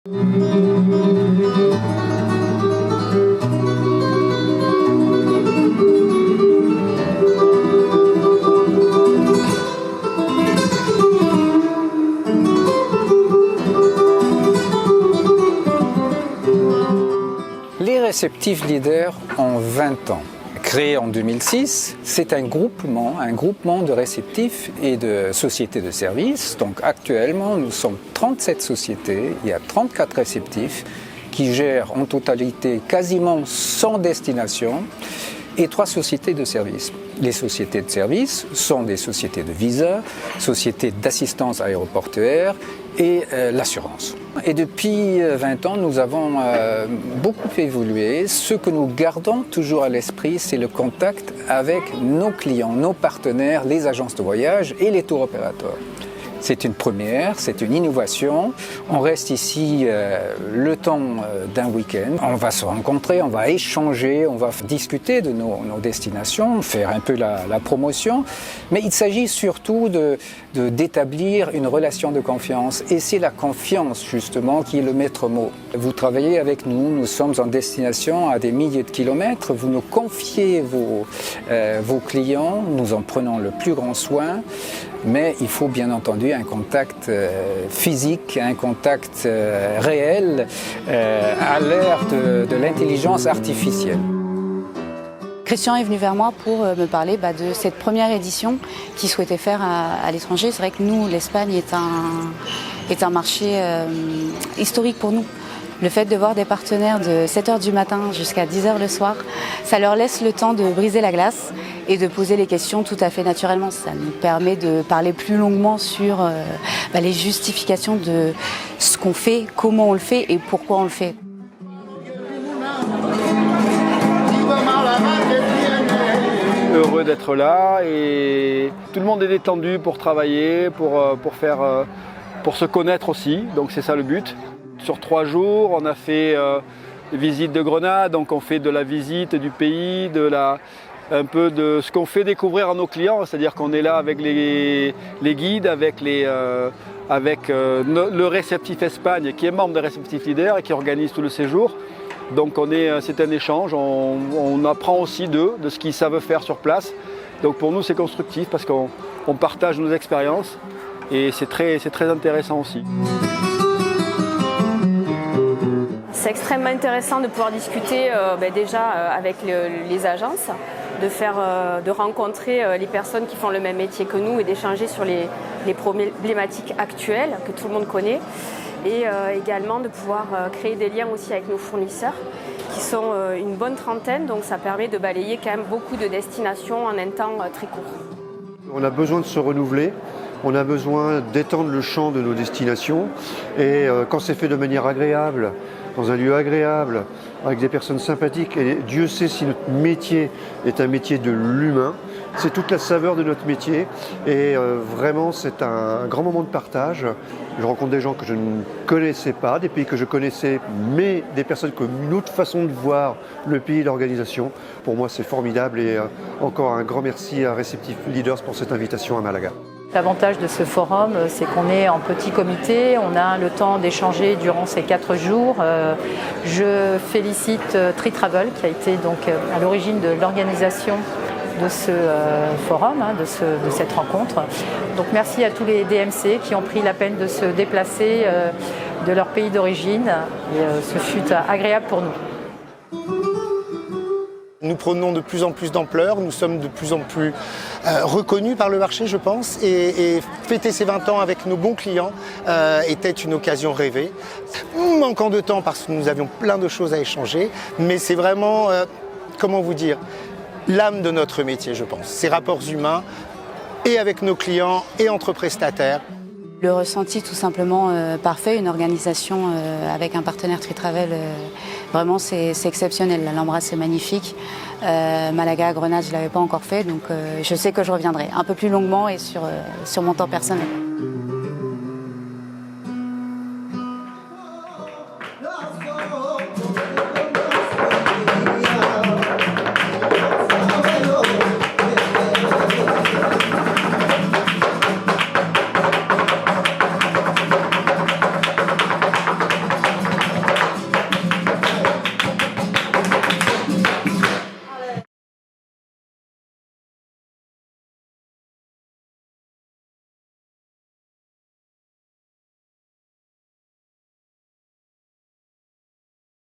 Les réceptifs leaders ont 20 ans. Créé en 2006, c'est un groupement de réceptifs et de sociétés de services. Donc actuellement, nous sommes 37 sociétés, il y a 34 réceptifs qui gèrent en totalité quasiment 100 destinations et 3 sociétés de services. Les sociétés de services sont des sociétés de visa, sociétés d'assistance aéroportuaire et l'assurance. Et depuis 20 ans, nous avons beaucoup évolué. Ce que nous gardons toujours à l'esprit, c'est le contact avec nos clients, nos partenaires, les agences de voyage et les tour opérateurs. C'est une première, c'est une innovation. On reste ici le temps d'un week-end. On va se rencontrer, on va échanger, on va discuter de nos destinations, faire un peu la promotion. Mais il s'agit surtout d'établir une relation de confiance. Et c'est la confiance, justement, qui est le maître mot. Vous travaillez avec nous, nous sommes en destination à des milliers de kilomètres. Vous nous confiez vos clients, nous en prenons le plus grand soin. Mais il faut bien entendu un contact physique, un contact réel à l'ère de l'intelligence artificielle. Christian est venu vers moi pour me parler de cette première édition qu'il souhaitait faire à l'étranger. C'est vrai que nous, l'Espagne est un marché historique pour nous. Le fait de voir des partenaires de 7h du matin jusqu'à 10h le soir, ça leur laisse le temps de briser la glace et de poser les questions tout à fait naturellement. Ça nous permet de parler plus longuement sur les justifications de ce qu'on fait, comment on le fait et pourquoi on le fait. Heureux d'être là et tout le monde est détendu pour travailler, pour se connaître aussi, donc c'est ça le but. Sur 3 jours, on a fait des visites de Grenade, donc on fait de la visite du pays, un peu de ce qu'on fait découvrir à nos clients, c'est-à-dire qu'on est là avec les guides, avec le réceptif Espagne qui est membre des réceptifs leaders et qui organise tout le séjour. Donc c'est un échange, on apprend aussi d'eux, de ce qu'ils savent faire sur place. Donc pour nous c'est constructif parce qu'on partage nos expériences et c'est très intéressant aussi. C'est extrêmement intéressant de pouvoir discuter déjà avec les agences, de rencontrer les personnes qui font le même métier que nous et d'échanger sur les problématiques actuelles que tout le monde connaît. Et également de pouvoir créer des liens aussi avec nos fournisseurs qui sont une bonne trentaine, donc ça permet de balayer quand même beaucoup de destinations en un temps très court. On a besoin de se renouveler. On a besoin d'étendre le champ de nos destinations et quand c'est fait de manière agréable, dans un lieu agréable, avec des personnes sympathiques, et Dieu sait si notre métier est un métier de l'humain, c'est toute la saveur de notre métier et vraiment c'est un grand moment de partage. Je rencontre des gens que je ne connaissais pas, des pays que je connaissais, mais des personnes qui ont une autre façon de voir le pays et l'organisation. Pour moi c'est formidable et encore un grand merci à Receptif Leaders pour cette invitation à Malaga. L'avantage de ce forum, c'est qu'on est en petit comité, on a le temps d'échanger durant ces 4 jours. Je félicite TriTravel qui a été donc à l'origine de l'organisation de ce forum, de cette rencontre. Donc merci à tous les DMC qui ont pris la peine de se déplacer de leur pays d'origine et ce fut agréable pour nous. Nous prenons de plus en plus d'ampleur, nous sommes de plus en plus reconnus par le marché, je pense, et fêter ces 20 ans avec nos bons clients était une occasion rêvée. Manquant de temps parce que nous avions plein de choses à échanger, mais c'est vraiment, comment vous dire, l'âme de notre métier, je pense. Ces rapports humains, et avec nos clients, et entre prestataires. Le ressenti tout simplement parfait, une organisation avec un partenaire TriTravel, vraiment c'est exceptionnel. L'Alhambra c'est magnifique, Malaga, Grenade je ne l'avais pas encore fait, donc je sais que je reviendrai un peu plus longuement et sur mon temps personnel.